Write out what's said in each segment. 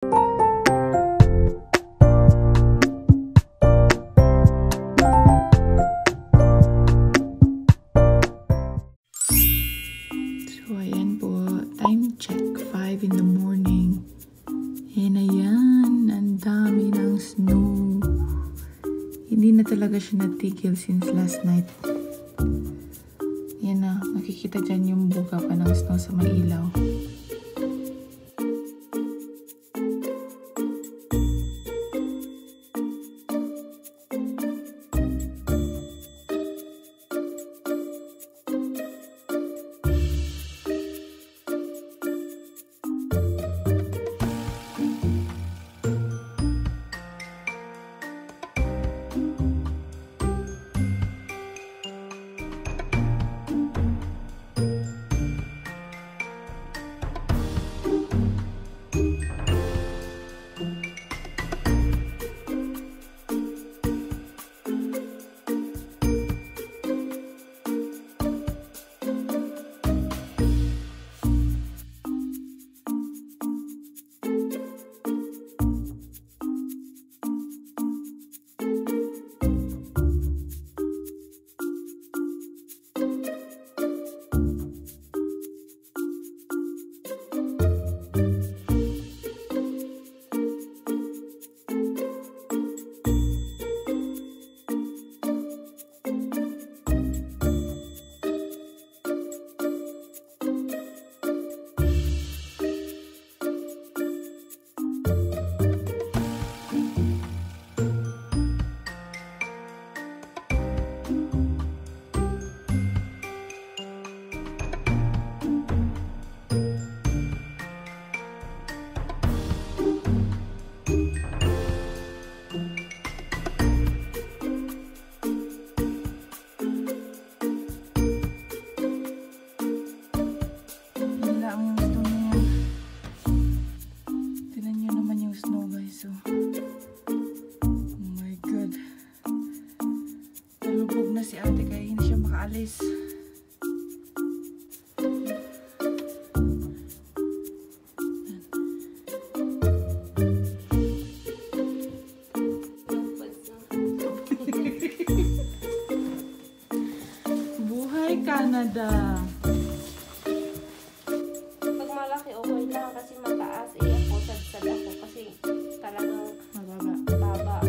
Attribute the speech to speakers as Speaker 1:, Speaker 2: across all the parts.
Speaker 1: So, ayan po. Time check. 5 in the morning. And ayan. Ang dami ng snow. Hindi na talaga siya natigil since last night. Yan na. Makikita dyan yung buga pa ng snow sa may ilaw. Si ate kaya hindi siya makaalis. Buhay Canada.
Speaker 2: Pag malaki okay lang kasi mataas ako sad ako kasi talagang baba.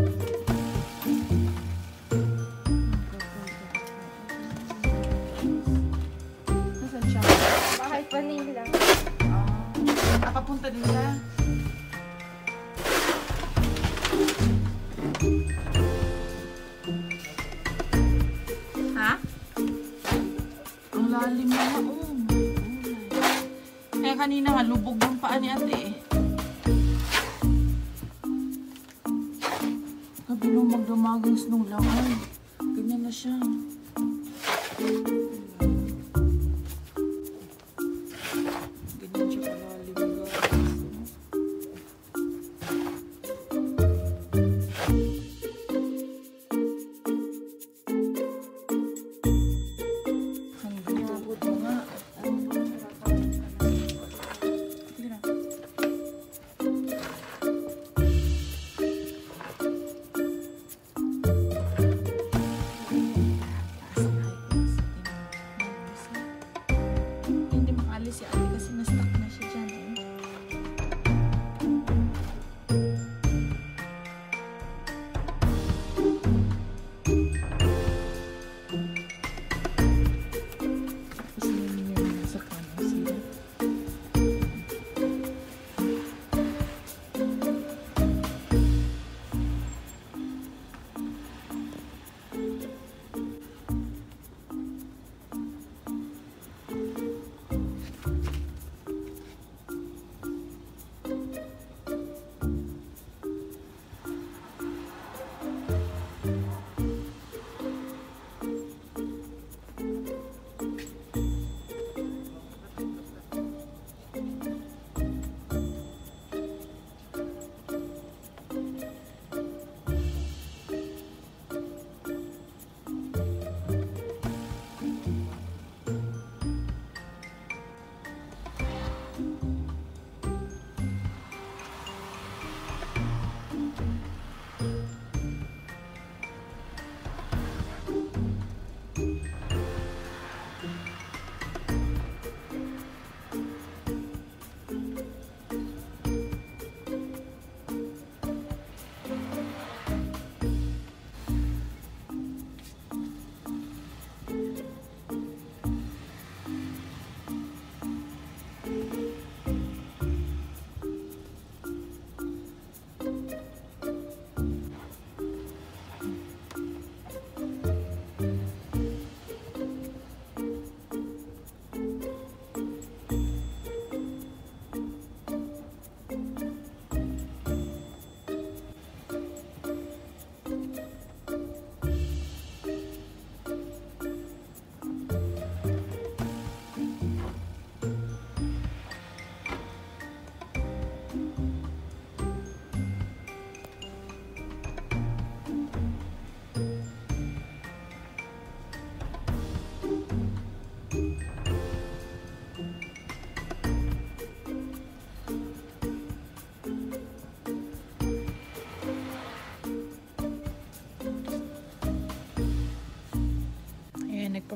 Speaker 2: Manila.
Speaker 1: Papunta din siya. Ha? Ang lalim na Kaya kanina nga, lubog ng paa ni ate eh. Kabulong magdamagang snow lang. Ay, ganyan na siya.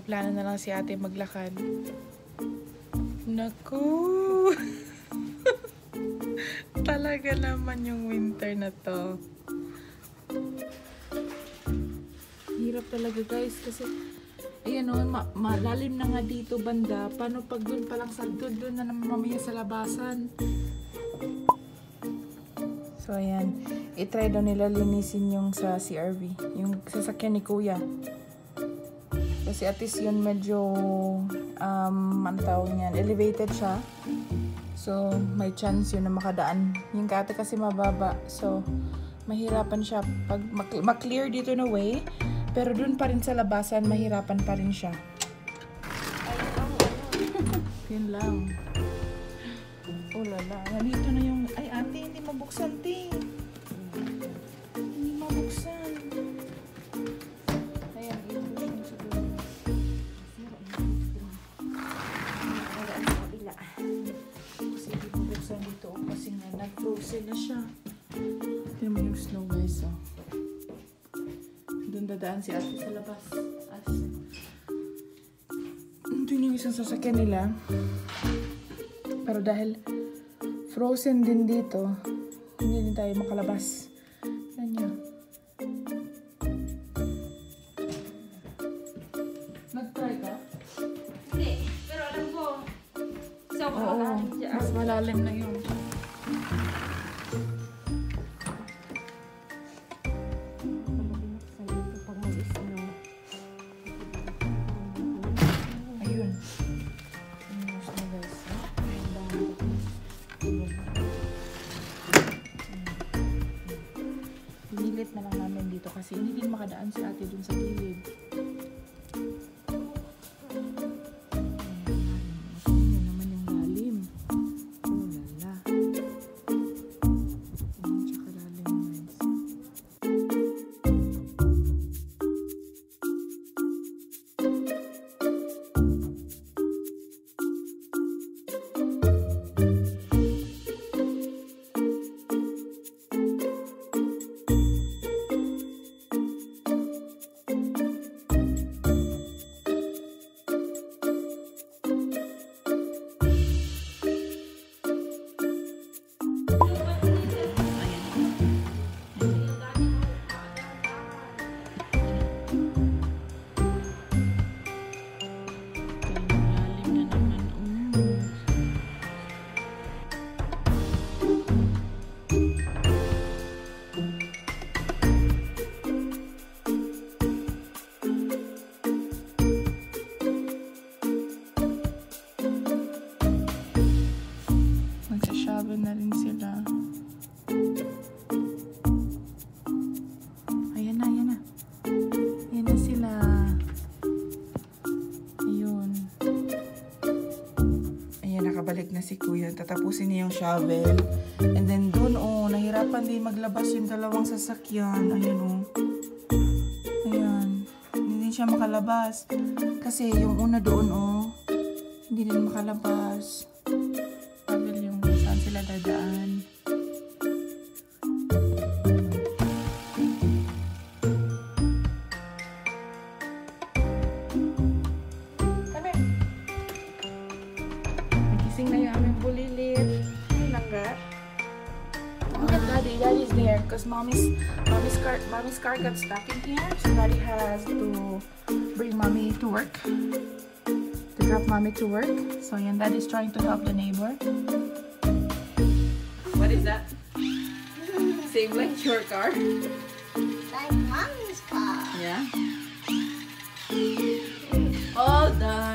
Speaker 1: Nagpaplano na lang si ate maglakad. Naku! Talaga naman yung winter na to. Hirap talaga guys kasi ayan o, malalim na nga dito banda. Paano pag dun pa lang sa doon na naman mamaya sa labasan? So ayan, itry daw nila linisin yung sa CRV, yung sasakyan ni Kuya. Kasi at least yun medyo, ang tawag niyan, elevated siya. So may chance yun na makadaan. Yung kate kasi mababa, so mahirapan siya pag ma-clear dito na way. Pero dun pa rin sa labasan, mahirapan pa rin siya. Yun lang. Oh lala, nandito na yung... Ay ate, hindi mabuksan te. Hindi mabuksan. Ayan, i-push mo siguro.
Speaker 2: Wala sa kabila.
Speaker 1: Kasi hindi mabuksan dito. Kasi nga, nag-frozen na siya. Tignan mo yung snow guys, oh. Doon dadaan si ate sa labas. Ito yung isang sasakyan nila. Pero dahil frozen din dito, hindi din tayo makalabas. Ganyan. Nag-try ka?
Speaker 2: Hindi, pero alam ko, sobrang malalim dyan.
Speaker 1: Mas malalim na yun. Ayun. Pinilit na lang namin dito kasi hindi din makadaan si ate dun sa gilid. Ayan naman yung lalim. Oh lala. Ayan, tsaka lalim guys. Magsashower na rin sila. Ayan na, ayan na. Ayan na sila. Ayun. Ayan, nakabalik na si Kuya. Tatapusin niya yung shovel. And then dun, oh, nahirapan din maglabas yung dalawang sasakyan. Ayan, oh. Ayan. Hindi din siya makalabas. Kasi yung una doon, oh, hindi din makalabas. Yung saan sila dadaan. Kami. Nagising na yung aming bulilit. Ay, langga. Look at Daddy. Daddy's there because mommy's car got stuck in here. So Daddy has to bring mommy to work. To drop mommy to work. So yan, Daddy's trying to help the neighbor. What is that? Same like your car?
Speaker 2: Like mommy's car.
Speaker 1: Yeah. All done.